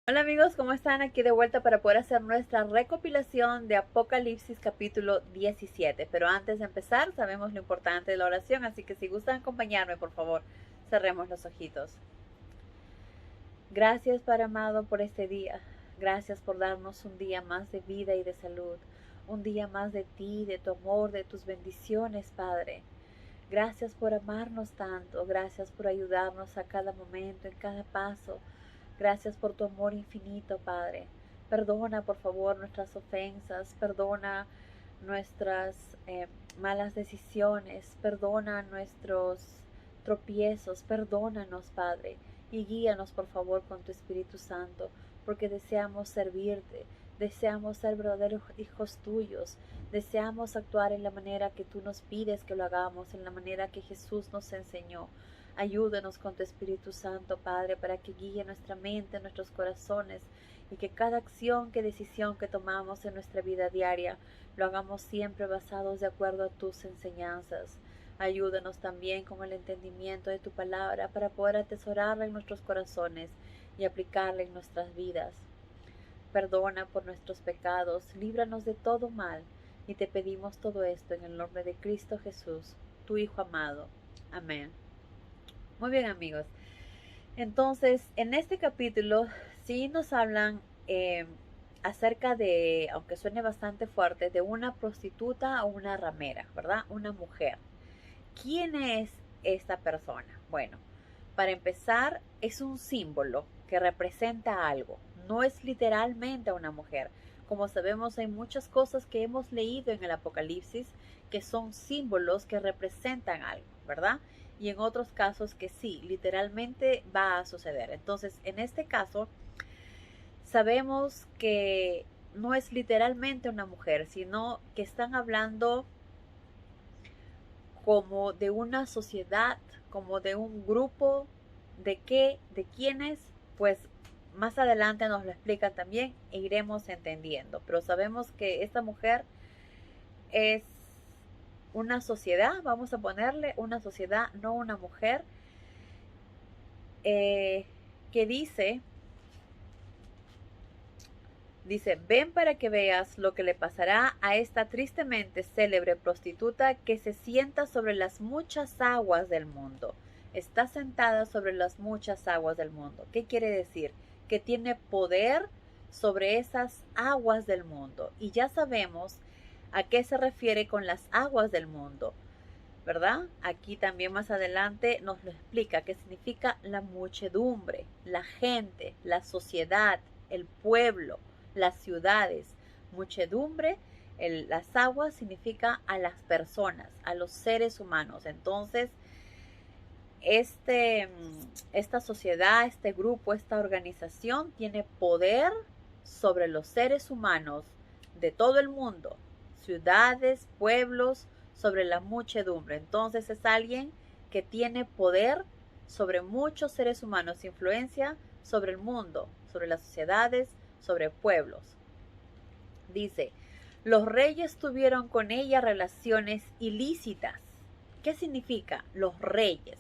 Hola amigos, ¿cómo están? Aquí de vuelta para poder hacer nuestra recopilación de Apocalipsis capítulo 17. Pero antes de empezar, sabemos lo importante de la oración, así que si gustan acompañarme, por favor, cerremos los ojitos. Gracias, Padre amado, por este día. Gracias por darnos un día más de vida y de salud. Un día más de ti, de tu amor, de tus bendiciones, Padre. Gracias por amarnos tanto. Gracias por ayudarnos a cada momento, en cada paso. Gracias por tu amor infinito, Padre. Perdona, por favor, nuestras ofensas. Perdona nuestras malas decisiones. Perdona nuestros tropiezos. Perdónanos, Padre. Y guíanos, por favor, con tu Espíritu Santo, porque deseamos servirte. Deseamos ser verdaderos hijos tuyos. Deseamos actuar en la manera que tú nos pides que lo hagamos, en la manera que Jesús nos enseñó. Ayúdanos con tu Espíritu Santo, Padre, para que guíe nuestra mente, nuestros corazones, y que cada acción, que decisión que tomamos en nuestra vida diaria, lo hagamos siempre basados de acuerdo a tus enseñanzas. Ayúdanos también con el entendimiento de tu palabra para poder atesorarla en nuestros corazones y aplicarla en nuestras vidas. Perdona por nuestros pecados, líbranos de todo mal, y te pedimos todo esto en el nombre de Cristo Jesús, tu Hijo amado. Amén. Muy bien, amigos. Entonces, en este capítulo sí nos hablan acerca de, aunque suene bastante fuerte, de una prostituta o una ramera, ¿verdad? Una mujer. ¿Quién es esta persona? Bueno, para empezar, es un símbolo que representa algo. No es literalmente una mujer. Como sabemos, hay muchas cosas que hemos leído en el Apocalipsis que son símbolos que representan algo, ¿verdad? Y en otros casos que sí, literalmente va a suceder. Entonces, en este caso, sabemos que no es literalmente una mujer, sino que están hablando como de una sociedad, como de un grupo, de qué, de quiénes, pues más adelante nos lo explican también e iremos entendiendo. Pero sabemos que esta mujer es una sociedad, vamos a ponerle una sociedad, no una mujer, eh, que dice, ven para que veas lo que le pasará a esta tristemente célebre prostituta que se sienta sobre las muchas aguas del mundo. Está sentada sobre las muchas aguas del mundo. ¿Qué quiere decir? Que tiene poder sobre esas aguas del mundo. Y ya sabemos a qué se refiere con las aguas del mundo, ¿verdad? Aquí también más adelante nos lo explica, qué significa la muchedumbre, la gente, la sociedad, el pueblo, las ciudades. Muchedumbre, las aguas significa a las personas, a los seres humanos. Entonces, esta sociedad, este grupo, esta organización tiene poder sobre los seres humanos de todo el mundo, ciudades, pueblos, sobre la muchedumbre. Entonces es alguien que tiene poder sobre muchos seres humanos, influencia sobre el mundo, sobre las sociedades, sobre pueblos. Dice, los reyes tuvieron con ella relaciones ilícitas. ¿Qué significa los reyes?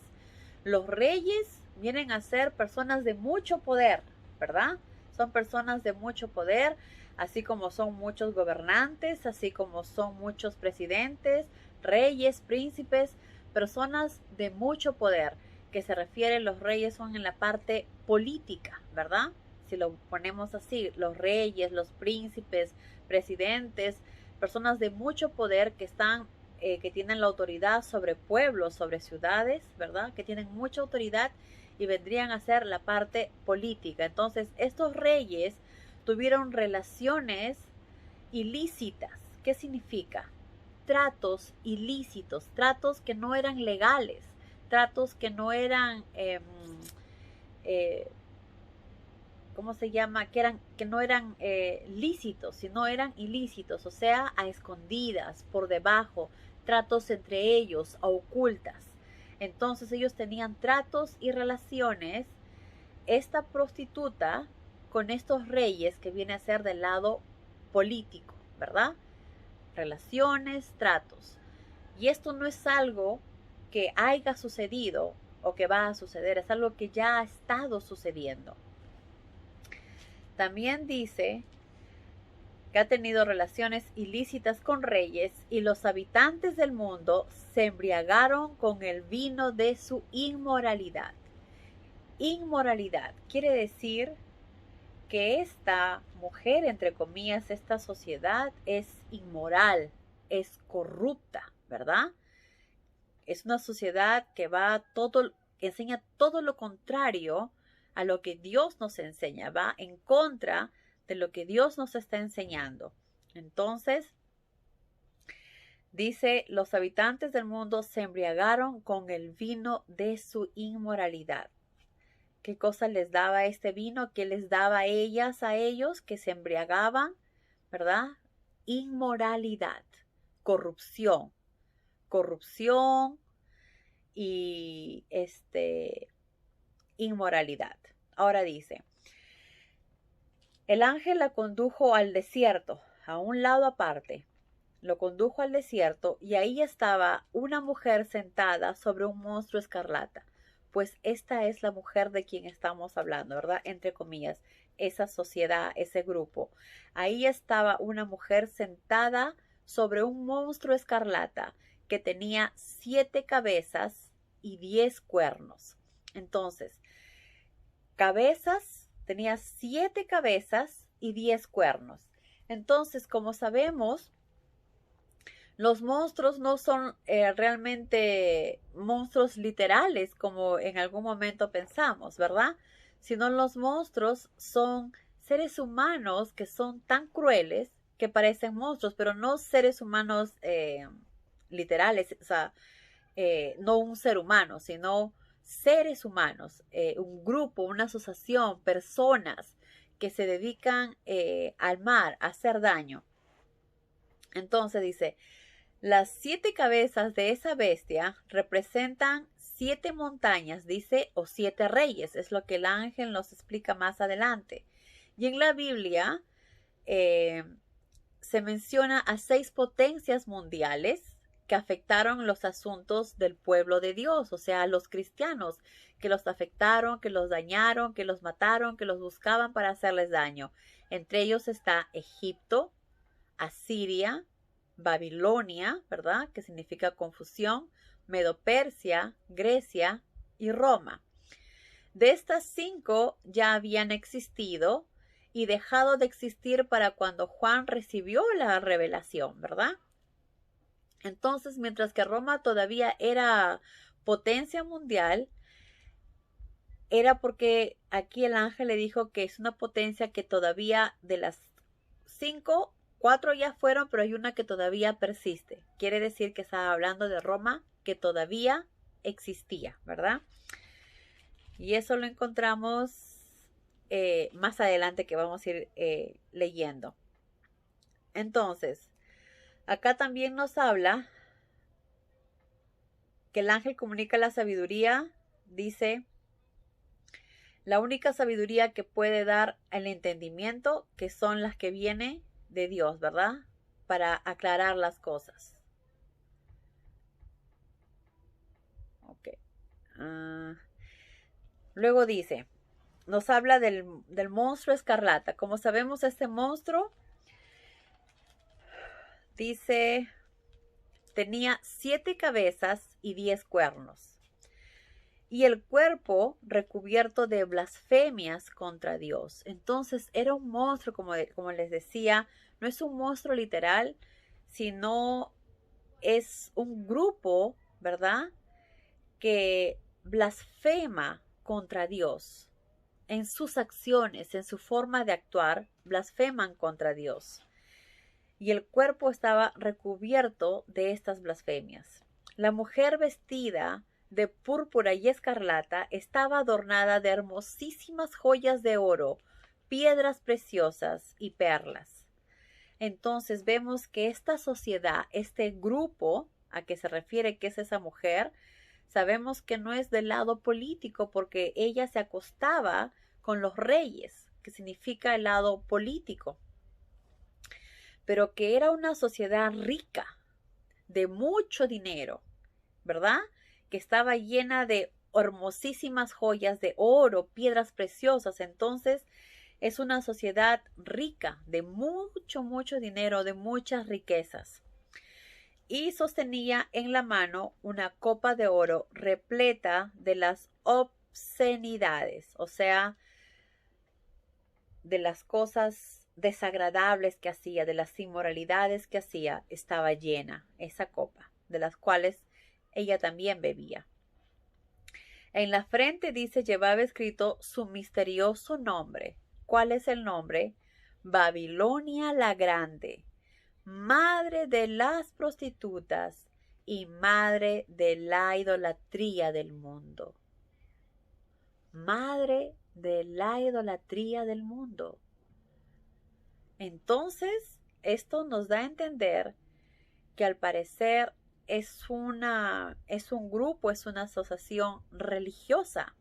Los reyes vienen a ser personas de mucho poder, ¿verdad? Son personas de mucho poder, así como son muchos gobernantes, así como son muchos presidentes, reyes, príncipes, personas de mucho poder, que se refiere, los reyes son en la parte política, ¿verdad? Si lo ponemos así, los reyes, los príncipes, presidentes, personas de mucho poder que tienen la autoridad sobre pueblos, sobre ciudades, ¿verdad? Que tienen mucha autoridad y vendrían a ser la parte política. Entonces, estos reyes tuvieron relaciones ilícitas. ¿Qué significa? Tratos ilícitos, tratos que no eran legales, tratos que no eran eh, ¿cómo se llama? Que no eran lícitos, sino eran ilícitos, o sea, a escondidas, por debajo, tratos entre ellos, a ocultas. Entonces ellos tenían tratos y relaciones, esta prostituta con estos reyes que viene a ser del lado político, ¿verdad? Relaciones, tratos. Y esto no es algo que haya sucedido o que va a suceder, es algo que ya ha estado sucediendo. También dice que ha tenido relaciones ilícitas con reyes y los habitantes del mundo se embriagaron con el vino de su inmoralidad. Inmoralidad quiere decir que esta mujer, entre comillas, esta sociedad es inmoral, es corrupta, ¿verdad? Es una sociedad que enseña todo lo contrario a lo que Dios nos enseña, va en contra de lo que Dios nos está enseñando. Entonces, dice, los habitantes del mundo se embriagaron con el vino de su inmoralidad. ¿Qué cosa les daba este vino? ¿Qué les daba a ellos, que se embriagaban? ¿Verdad? Inmoralidad, corrupción y inmoralidad. Ahora dice, el ángel la condujo al desierto, a un lado aparte. Lo condujo al desierto y ahí estaba una mujer sentada sobre un monstruo escarlata. Pues esta es la mujer de quien estamos hablando, ¿verdad? Entre comillas, esa sociedad, ese grupo. Ahí estaba una mujer sentada sobre un monstruo escarlata que tenía 7 cabezas y 10 cuernos. Entonces, tenía 7 cabezas y 10 cuernos. Entonces, como sabemos, los monstruos no son realmente monstruos literales como en algún momento pensamos, ¿verdad? Sino los monstruos son seres humanos que son tan crueles que parecen monstruos, pero no seres humanos literales, o sea, no un ser humano, sino seres humanos, un grupo, una asociación, personas que se dedican al mal, a hacer daño. Entonces dice, las 7 cabezas de esa bestia representan 7 montañas, dice, o 7 reyes. Es lo que el ángel nos explica más adelante. Y en la Biblia se menciona a 6 potencias mundiales que afectaron los asuntos del pueblo de Dios, o sea, a los cristianos, que los afectaron, que los dañaron, que los mataron, que los buscaban para hacerles daño. Entre ellos está Egipto, Asiria, Babilonia, ¿verdad? Que significa confusión, Medo-Persia, Grecia y Roma. De estas 5 ya habían existido y dejado de existir para cuando Juan recibió la revelación, ¿verdad? Entonces, mientras que Roma todavía era potencia mundial, era porque aquí el ángel le dijo que es una potencia que todavía de las 5, 4 ya fueron, pero hay una que todavía persiste. Quiere decir que estaba hablando de Roma que todavía existía, ¿verdad? Y eso lo encontramos más adelante que vamos a ir leyendo. Entonces, acá también nos habla que el ángel comunica la sabiduría, dice, la única sabiduría que puede dar el entendimiento, que son las que vienen de Dios, ¿verdad? Para aclarar las cosas. Ok. Luego dice, nos habla del monstruo escarlata. Como sabemos, este monstruo, dice, tenía 7 cabezas y 10 cuernos. Y el cuerpo recubierto de blasfemias contra Dios. Entonces era un monstruo, como les decía, no es un monstruo literal, sino es un grupo, ¿verdad? Que blasfema contra Dios. En sus acciones, en su forma de actuar, blasfeman contra Dios. Y el cuerpo estaba recubierto de estas blasfemias. La mujer vestida de púrpura y escarlata estaba adornada de hermosísimas joyas de oro, piedras preciosas y perlas. Entonces vemos que esta sociedad, este grupo a que se refiere que es esa mujer, sabemos que no es del lado político porque ella se acostaba con los reyes, que significa el lado político, pero que era una sociedad rica, de mucho dinero, ¿verdad? Que estaba llena de hermosísimas joyas de oro, piedras preciosas. Entonces, Es una sociedad rica, de mucho, mucho dinero, de muchas riquezas. Y sostenía en la mano una copa de oro repleta de las obscenidades, o sea, de las cosas desagradables que hacía, de las inmoralidades que hacía, estaba llena esa copa, de las cuales ella también bebía. En la frente, dice, llevaba escrito su misterioso nombre. ¿Cuál es el nombre? Babilonia la Grande, madre de las prostitutas y madre de la idolatría del mundo. Madre de la idolatría del mundo. Entonces, esto nos da a entender que al parecer es un grupo, es una asociación religiosa,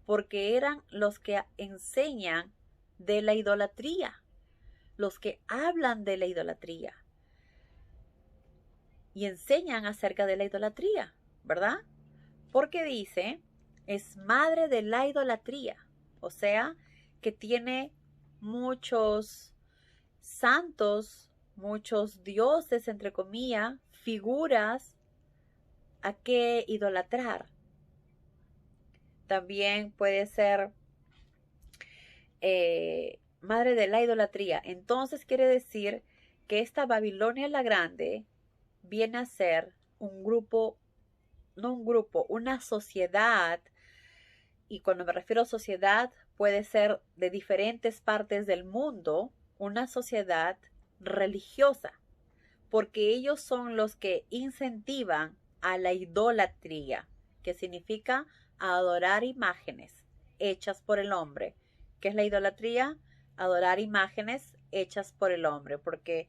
porque eran los que enseñan de la idolatría, los que hablan de la idolatría y enseñan acerca de la idolatría, ¿verdad? Porque dice, es madre de la idolatría, o sea, que tiene muchos santos, muchos dioses, entre comillas, figuras a que idolatrar. También puede ser madre de la idolatría. Entonces quiere decir que esta Babilonia la Grande viene a ser un grupo, no un grupo, una sociedad. Y cuando me refiero a sociedad, puede ser de diferentes partes del mundo, una sociedad religiosa, porque ellos son los que incentivan a la idolatría, que significa adorar imágenes hechas por el hombre. ¿Qué es la idolatría? Adorar imágenes hechas por el hombre, porque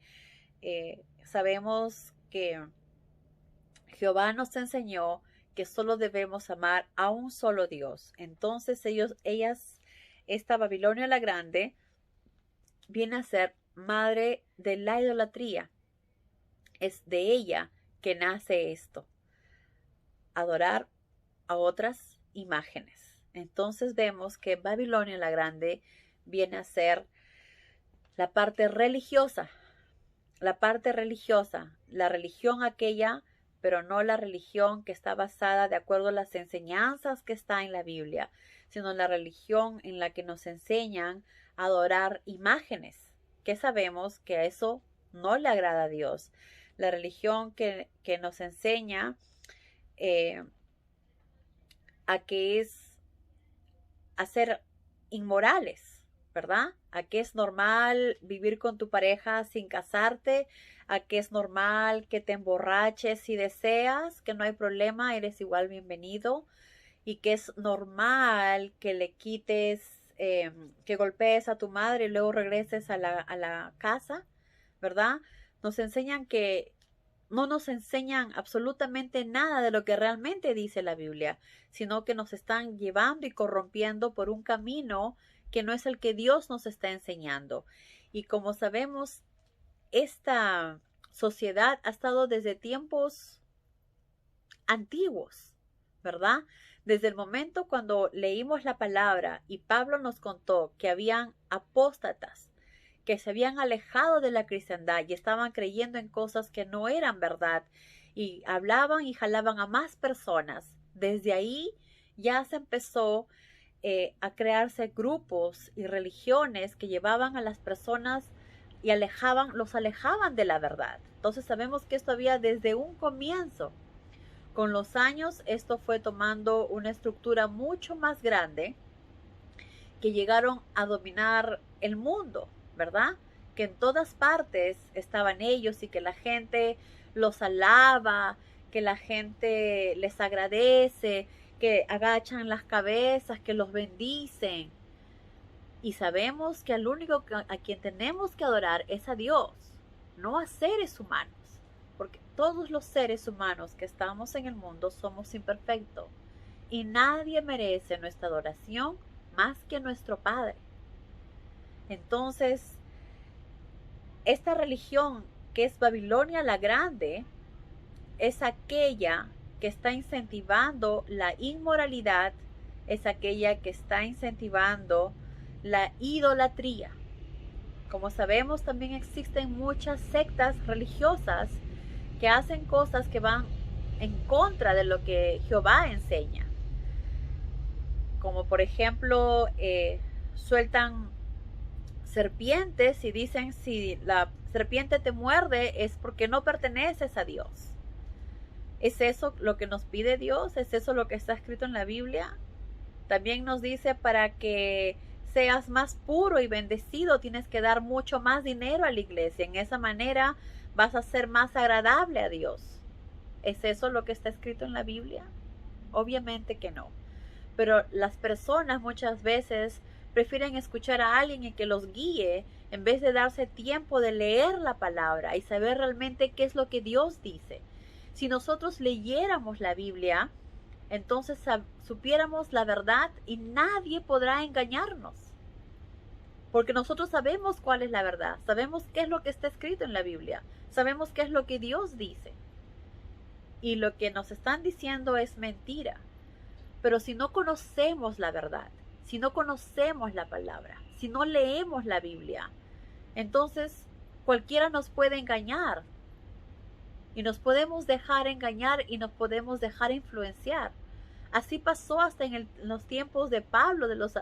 sabemos que Jehová nos enseñó que solo debemos amar a un solo Dios. Entonces esta Babilonia la Grande viene a ser madre de la idolatría. Es de ella que nace esto, adorar a otras imágenes. Entonces vemos que Babilonia la Grande viene a ser la parte religiosa, la religión aquella, pero no la religión que está basada de acuerdo a las enseñanzas que está en la Biblia, sino la religión en la que nos enseñan a adorar imágenes, que sabemos que eso no le agrada a Dios. La religión que nos enseña a que es a ser inmorales, ¿verdad? A que es normal vivir con tu pareja sin casarte, a que es normal que te emborraches si deseas, que no hay problema, eres igual bienvenido, y que es normal que le quites, que golpees a tu madre y luego regreses a la casa, ¿verdad? Nos enseñan que no nos enseñan absolutamente nada de lo que realmente dice la Biblia, sino que nos están llevando y corrompiendo por un camino que no es el que Dios nos está enseñando. Y como sabemos, esta sociedad ha estado desde tiempos antiguos, ¿verdad? Desde el momento cuando leímos la palabra y Pablo nos contó que habían apóstatas que se habían alejado de la cristiandad y estaban creyendo en cosas que no eran verdad y hablaban y jalaban a más personas. Desde ahí ya se empezó a crearse grupos y religiones que llevaban a las personas y los alejaban de la verdad. Entonces sabemos que esto había desde un comienzo. Con los años esto fue tomando una estructura mucho más grande que llegaron a dominar el mundo, ¿verdad? Que en todas partes estaban ellos y que la gente los alaba, que la gente les agradece, que agachan las cabezas, que los bendicen. Y sabemos que al único a quien tenemos que adorar es a Dios, no a seres humanos, porque todos los seres humanos que estamos en el mundo somos imperfectos y nadie merece nuestra adoración más que nuestro Padre. Entonces, esta religión que es Babilonia la Grande es aquella que está incentivando la inmoralidad, es aquella que está incentivando la idolatría. Como sabemos, también existen muchas sectas religiosas que hacen cosas que van en contra de lo que Jehová enseña. Como por ejemplo, sueltan serpientes y dicen si la serpiente te muerde es porque no perteneces a Dios. ¿Es eso lo que nos pide Dios? ¿Es eso lo que está escrito en la Biblia? También nos dice para que seas más puro y bendecido tienes que dar mucho más dinero a la iglesia. En esa manera vas a ser más agradable a Dios. ¿Es eso lo que está escrito en la Biblia? Obviamente que no. Pero las personas muchas veces prefieren escuchar a alguien y que los guíe en vez de darse tiempo de leer la palabra y saber realmente qué es lo que Dios dice. Si nosotros leyéramos la Biblia, entonces supiéramos la verdad y nadie podrá engañarnos. Porque nosotros sabemos cuál es la verdad, sabemos qué es lo que está escrito en la Biblia, sabemos qué es lo que Dios dice. Y lo que nos están diciendo es mentira. Pero si no conocemos la verdad, si no conocemos la palabra, si no leemos la Biblia, entonces cualquiera nos puede engañar. Y nos podemos dejar engañar y nos podemos dejar influenciar. Así pasó hasta en los tiempos de Pablo, de los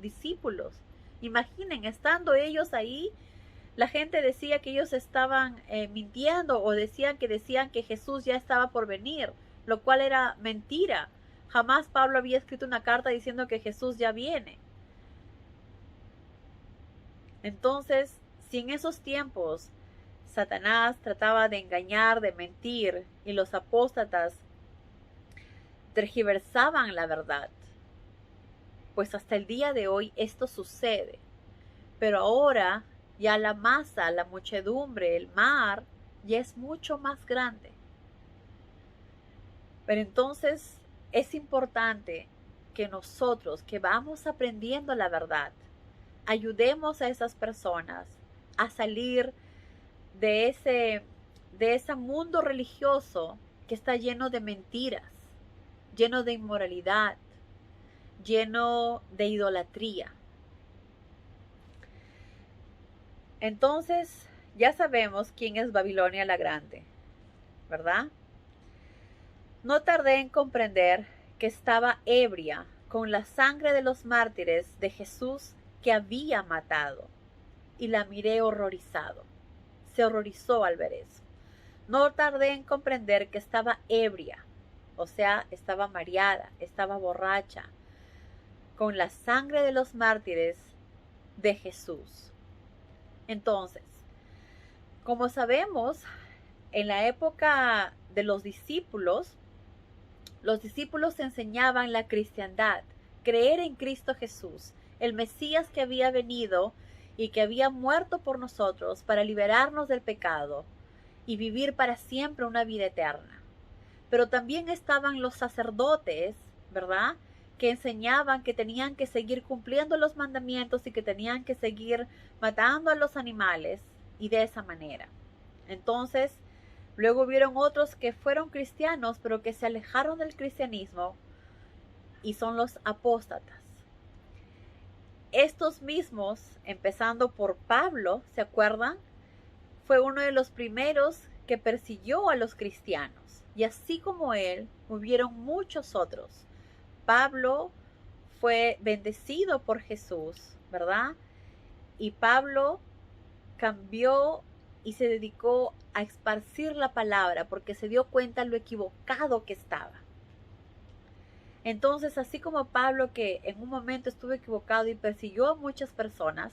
discípulos. Imaginen, estando ellos ahí, la gente decía que ellos estaban mintiendo o decían que Jesús ya estaba por venir, lo cual era mentira. Jamás Pablo había escrito una carta diciendo que Jesús ya viene. Entonces, si en esos tiempos Satanás trataba de engañar, de mentir, y los apóstatas tergiversaban la verdad, pues hasta el día de hoy esto sucede. Pero ahora ya la masa, la muchedumbre, el mar, ya es mucho más grande. Pero entonces es importante que nosotros, que vamos aprendiendo la verdad, ayudemos a esas personas a salir de ese mundo religioso que está lleno de mentiras, lleno de inmoralidad, lleno de idolatría. Entonces, ya sabemos quién es Babilonia la Grande, ¿verdad? No tardé en comprender que estaba ebria con la sangre de los mártires de Jesús que había matado, y la miré horrorizado. Se horrorizó al ver eso. No tardé en comprender que estaba ebria, o sea, estaba mareada, estaba borracha, con la sangre de los mártires de Jesús. Entonces, como sabemos, en la época de los discípulos enseñaban la cristiandad, creer en Cristo Jesús, el Mesías que había venido y que había muerto por nosotros para liberarnos del pecado y vivir para siempre una vida eterna. Pero también estaban los sacerdotes, ¿verdad?, que enseñaban que tenían que seguir cumpliendo los mandamientos y que tenían que seguir matando a los animales, y de esa manera. Entonces, luego hubieron otros que fueron cristianos, pero que se alejaron del cristianismo, y son los apóstatas. Estos mismos, empezando por Pablo, ¿se acuerdan? Fue uno de los primeros que persiguió a los cristianos. Y así como él, hubieron muchos otros. Pablo fue bendecido por Jesús, ¿verdad? Y Pablo cambió y se dedicó a esparcir la palabra porque se dio cuenta lo equivocado que estaba. Entonces, así como Pablo, que en un momento estuvo equivocado y persiguió a muchas personas,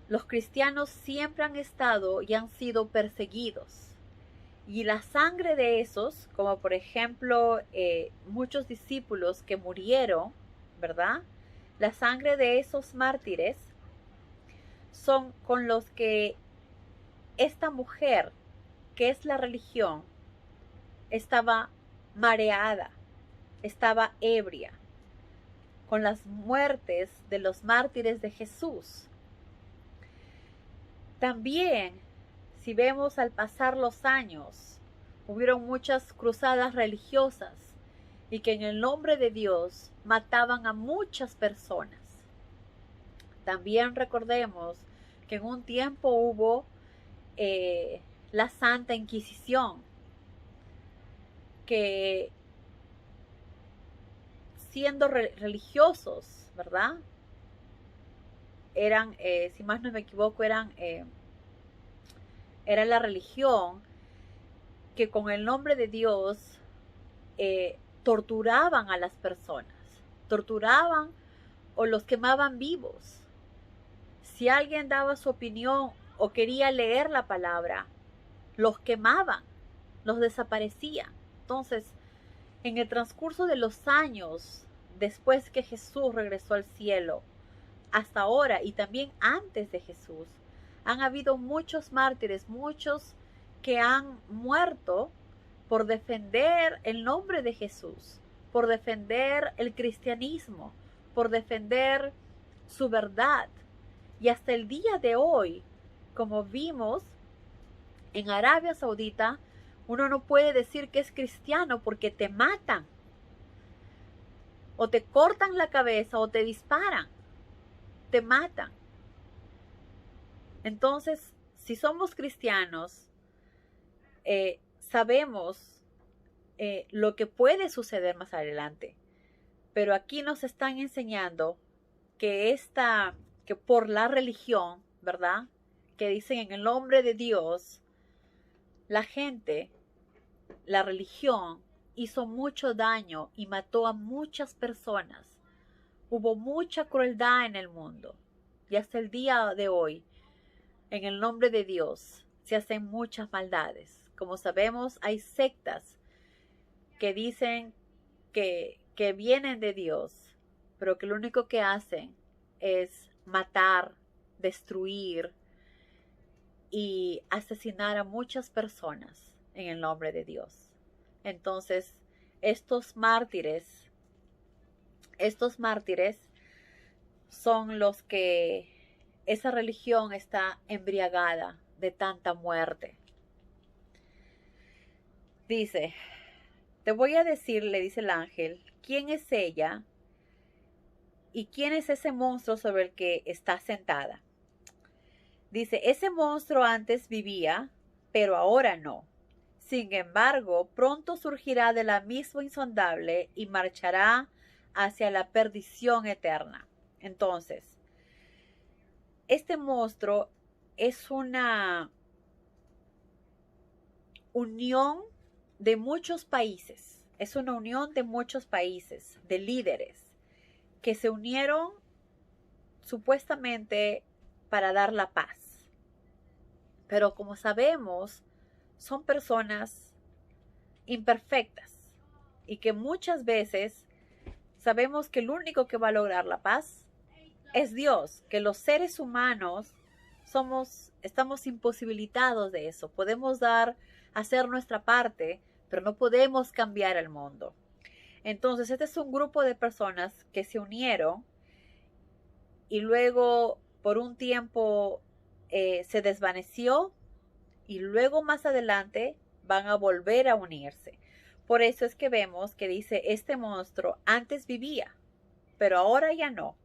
los cristianos siempre han estado y han sido perseguidos. Y la sangre de esos, como por ejemplo muchos discípulos que murieron, ¿verdad? La sangre de esos mártires son con los que esta mujer, que es la religión, estaba mareada, estaba ebria, con las muertes de los mártires de Jesús. También, si vemos al pasar los años, hubieron muchas cruzadas religiosas y que en el nombre de Dios mataban a muchas personas. También recordemos que en un tiempo hubo la Santa Inquisición, que siendo religiosos, ¿verdad? Eran, si más no me equivoco, era la religión que con el nombre de Dios torturaban a las personas, torturaban o los quemaban vivos. Si alguien daba su opinión o quería leer la palabra, los quemaban, los desaparecían. Entonces, en el transcurso de los años, después que Jesús regresó al cielo, hasta ahora y también antes de Jesús, han habido muchos mártires, muchos que han muerto por defender el nombre de Jesús, por defender el cristianismo, por defender su verdad. Y hasta el día de hoy, como vimos en Arabia Saudita, uno no puede decir que es cristiano porque te matan, o te cortan la cabeza, o te disparan, te matan. Entonces, si somos cristianos, sabemos lo que puede suceder más adelante. Pero aquí nos están enseñando que que por la religión, ¿verdad? Que dicen en el nombre de Dios, la gente, la religión hizo mucho daño y mató a muchas personas. Hubo mucha crueldad en el mundo. Y hasta el día de hoy, en el nombre de Dios, se hacen muchas maldades. Como sabemos, hay sectas que dicen que vienen de Dios, pero que lo único que hacen es matar, destruir y asesinar a muchas personas en el nombre de Dios. Entonces, estos mártires son los que esa religión está embriagada de tanta muerte. Dice, te voy a decir, le dice el ángel, quién es ella y quién es ese monstruo sobre el que está sentada. Dice, ese monstruo antes vivía, pero ahora no. Sin embargo, pronto surgirá del abismo insondable y marchará hacia la perdición eterna. Entonces, este monstruo es una unión de muchos países. Es una unión de muchos países, de líderes, que se unieron supuestamente para dar la paz. Pero como sabemos, son personas imperfectas y que muchas veces sabemos que el único que va a lograr la paz es Dios, que los seres humanos estamos imposibilitados de eso. Podemos hacer nuestra parte, pero no podemos cambiar el mundo. Entonces, este es un grupo de personas que se unieron y luego por un tiempo se desvaneció y luego más adelante van a volver a unirse. Por eso es que vemos que dice, este monstruo antes vivía, pero ahora ya no.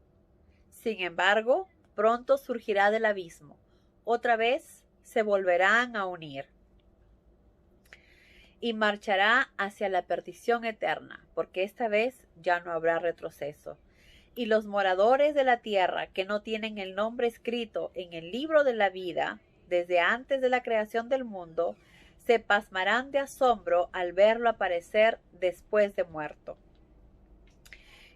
Sin embargo, pronto surgirá del abismo. Otra vez se volverán a unir y marchará hacia la perdición eterna, porque esta vez ya no habrá retroceso. Y los moradores de la tierra que no tienen el nombre escrito en el libro de la vida, desde antes de la creación del mundo, se pasmarán de asombro al verlo aparecer después de muerto.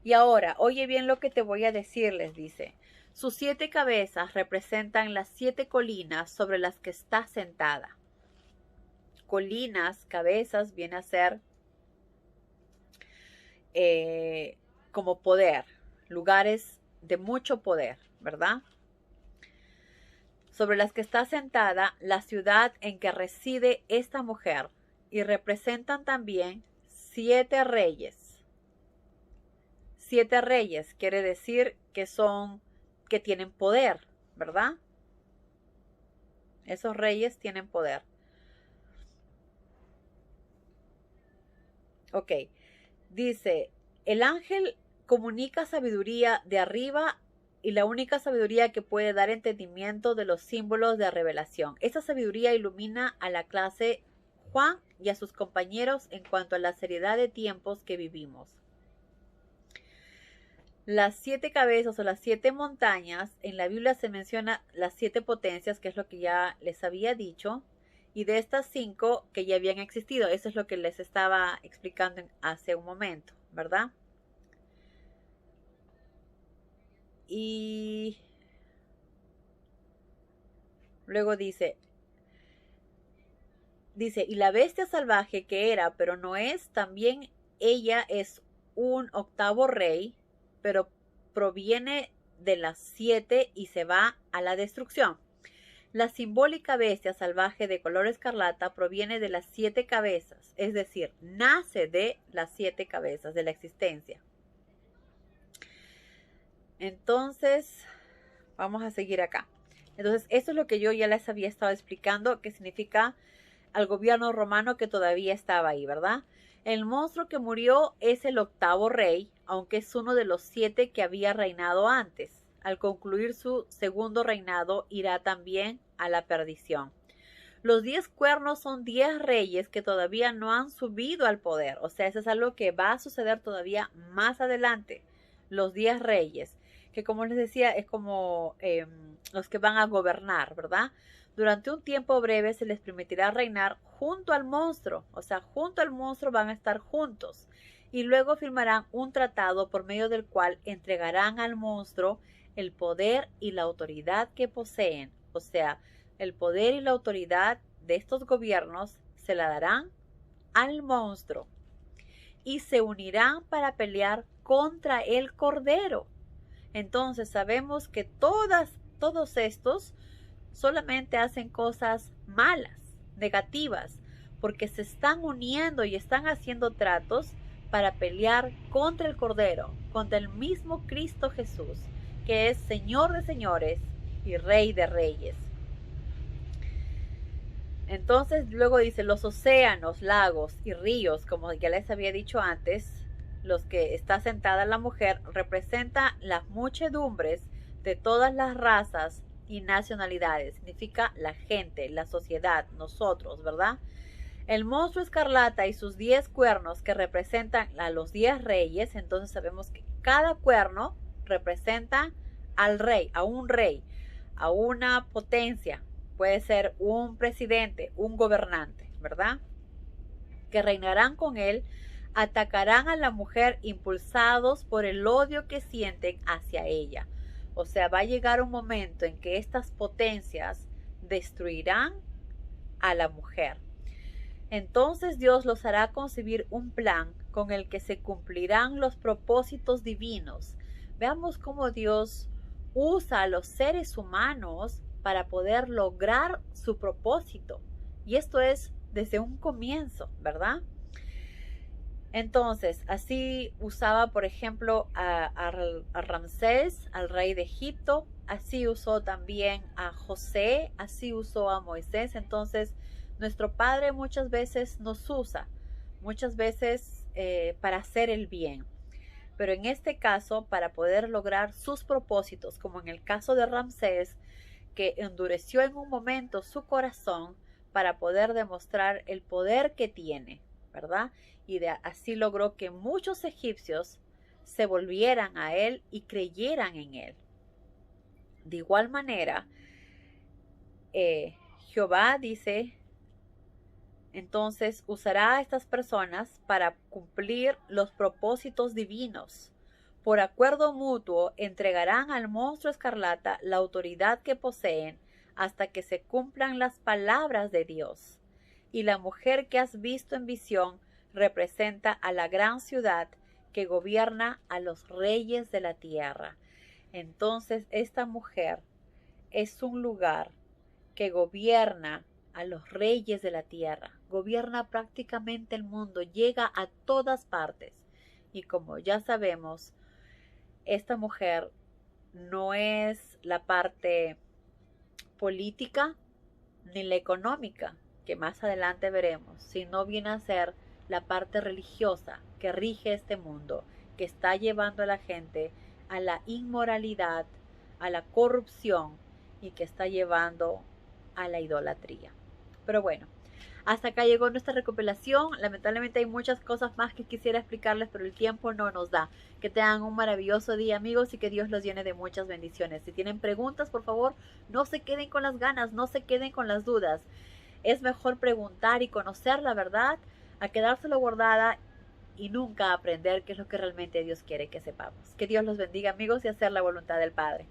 Y ahora, oye bien lo que te voy a decir, les dice. Sus 7 cabezas representan las 7 colinas sobre las que está sentada. Colinas, cabezas, viene a ser como poder, lugares de mucho poder, ¿verdad? Sobre las que está sentada la ciudad en que reside esta mujer, y representan también 7 reyes. 7 reyes quiere decir que tienen poder, ¿verdad? Esos reyes tienen poder. Ok, Dice, el ángel comunica sabiduría de arriba y la única sabiduría que puede dar entendimiento de los símbolos de revelación. Esta sabiduría ilumina a la clase Juan y a sus compañeros en cuanto a la seriedad de tiempos que vivimos. Las 7 cabezas o las 7 montañas, en la Biblia se menciona las 7 potencias, que es lo que ya les había dicho, y de estas 5 que ya habían existido. Eso es lo que les estaba explicando hace un momento, ¿verdad? Y luego dice, y la bestia salvaje que era, pero no es, también ella es un octavo rey, pero proviene de las 7 y se va a la destrucción. La simbólica bestia salvaje de color escarlata proviene de las 7 cabezas, es decir, nace de las 7 cabezas de la existencia. Entonces, vamos a seguir acá. Entonces, eso es lo que yo ya les había estado explicando, que significa al gobierno romano que todavía estaba ahí, ¿verdad? El monstruo que murió es el octavo rey, aunque es uno de los 7 que había reinado antes. Al concluir su segundo reinado, irá también a la perdición. Los 10 cuernos son 10 reyes que todavía no han subido al poder. O sea, eso es algo que va a suceder todavía más adelante. Los 10 reyes, que como les decía, es como los que van a gobernar, ¿verdad? Durante un tiempo breve se les permitirá reinar junto al monstruo. O sea, junto al monstruo van a estar juntos. Y luego firmarán un tratado por medio del cual entregarán al monstruo el poder y la autoridad que poseen. O sea, el poder y la autoridad de estos gobiernos se la darán al monstruo. Y se unirán para pelear contra el Cordero. Entonces sabemos que todos estos solamente hacen cosas malas, negativas, porque se están uniendo y están haciendo tratos para pelear contra el Cordero, contra el mismo Cristo Jesús, que es Señor de señores y Rey de reyes. Entonces luego dice, los océanos, lagos y ríos, como ya les había dicho antes, los que está sentada la mujer, representa las muchedumbres de todas las razas y nacionalidades. Significa la gente, la sociedad, nosotros, ¿verdad? El monstruo escarlata y sus 10 cuernos que representan a los 10 reyes. Entonces sabemos que cada cuerno representa al rey, a una potencia. Puede ser un presidente, un gobernante, ¿verdad? Que reinarán con él, atacarán a la mujer impulsados por el odio que sienten hacia ella. O sea, va a llegar un momento en que estas potencias destruirán a la mujer. Entonces Dios los hará concebir un plan con el que se cumplirán los propósitos divinos. Veamos cómo Dios usa a los seres humanos para poder lograr su propósito. Y esto es desde un comienzo, ¿verdad? Entonces, así usaba, por ejemplo, a Ramsés, al rey de Egipto, así usó también a José, así usó a Moisés. Entonces, nuestro Padre muchas veces nos usa, muchas veces para hacer el bien. Pero en este caso, para poder lograr sus propósitos, como en el caso de Ramsés, que endureció en un momento su corazón para poder demostrar el poder que tiene, ¿verdad? Y así logró que muchos egipcios se volvieran a él y creyeran en él. De igual manera, Jehová dice, entonces usará a estas personas para cumplir los propósitos divinos. Por acuerdo mutuo entregarán al monstruo escarlata la autoridad que poseen hasta que se cumplan las palabras de Dios. Y la mujer que has visto en visión representa a la gran ciudad que gobierna a los reyes de la tierra. Entonces esta mujer es un lugar que gobierna a los reyes de la tierra, gobierna prácticamente el mundo, llega a todas partes. Y como ya sabemos, esta mujer no es la parte política ni la económica, que más adelante veremos, sino viene a ser la parte religiosa que rige este mundo, que está llevando a la gente a la inmoralidad, a la corrupción y que está llevando a la idolatría. Pero bueno, hasta acá llegó nuestra recopilación. Lamentablemente hay muchas cosas más que quisiera explicarles, pero el tiempo no nos da. Que tengan un maravilloso día, amigos, y que Dios los llene de muchas bendiciones. Si tienen preguntas, por favor, no se queden con las ganas, no se queden con las dudas. Es mejor preguntar y conocer la verdad a quedárselo guardada y nunca aprender qué es lo que realmente Dios quiere que sepamos. Que Dios los bendiga, amigos, y hacer la voluntad del Padre.